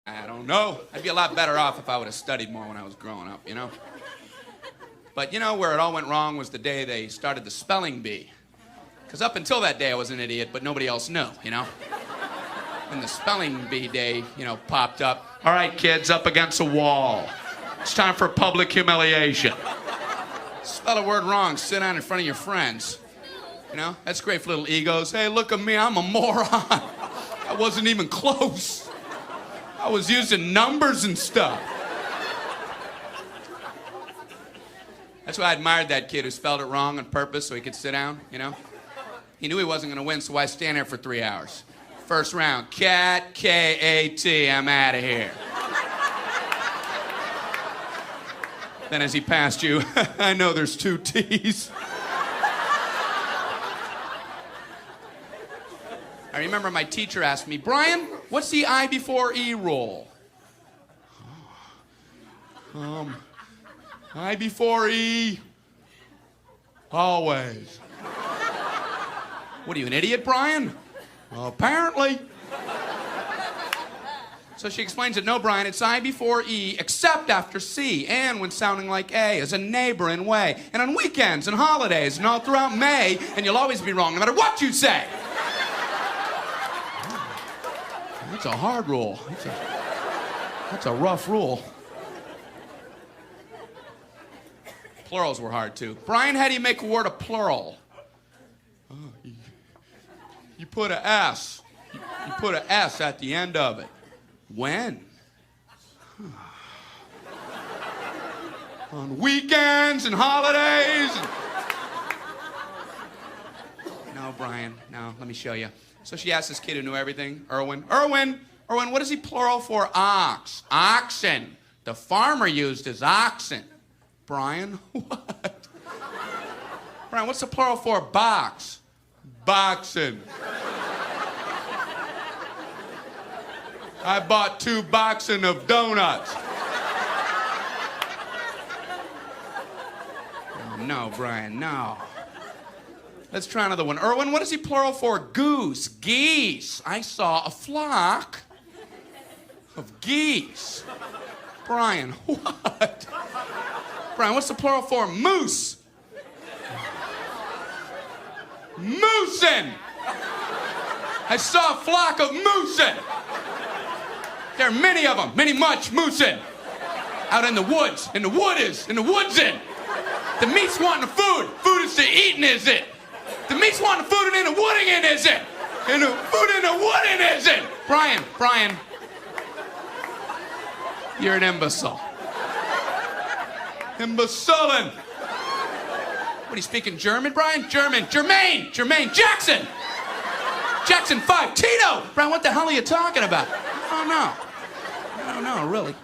I don't know. I'd be a lot better off if I would have studied more when I was growing up, you know? But you know where it all went wrong was the day they started the spelling bee. Because up until that day I was an idiot, but nobody else knew, you know? When the spelling bee day, popped up. All right, kids, up against a wall. It's time for public humiliation. Spell a word wrong, sit down in front of your friends. You know, that's great for little egos. Hey, look at me, I'm a moron. I wasn't even close. I was using numbers and stuff. That's why I admired that kid who spelled it wrong on purpose so he could sit down, you know? He knew he wasn't gonna win, so why stand there for 3 hours? First round, cat, K-A-T, I'm out of here. Then as he passed you, I know there's 2 T's. I remember my teacher asked me, Brian, what's the I before E rule? I before E, always. What are you, an idiot, Brian? Well, apparently. So she explains it, no, Brian, it's I before E, except after C, and when sounding like A, as a neighbor in way, and on weekends and holidays, and all throughout May, and you'll always be wrong, no matter what you say. That's a hard rule. That's a rough rule. Plurals were hard, too. Brian, how do you make a word a plural? You put a S. You put a S at the end of it. When? On weekends and holidays. No, Brian, no, let me show you. So she asked this kid who knew everything, Erwin, what is he plural for? Ox. Oxen. The farmer used his oxen. Brian, what? Brian, what's the plural for box? Boxen. I bought 2 boxen of donuts. Oh, no, Brian, no. Let's try another one. Erwin, what is he plural for? Goose. Geese. I saw a flock of geese. Brian, what? Brian, what's the plural for? Moose. Moosin. I saw a flock of moosin. There are many of them, much moosin. Out in the woods, in the woodsin. The meat's wanting the food. Food is to eating, is it? The meat's wanting the food and in the wooding in, is it? And the food in the wooding, is it? Brian. You're an imbecile. Imbecilin'. What, are you speaking German, Brian? Germaine. Jackson 5. Tito. Brian, what the hell are you talking about? Oh, no, really.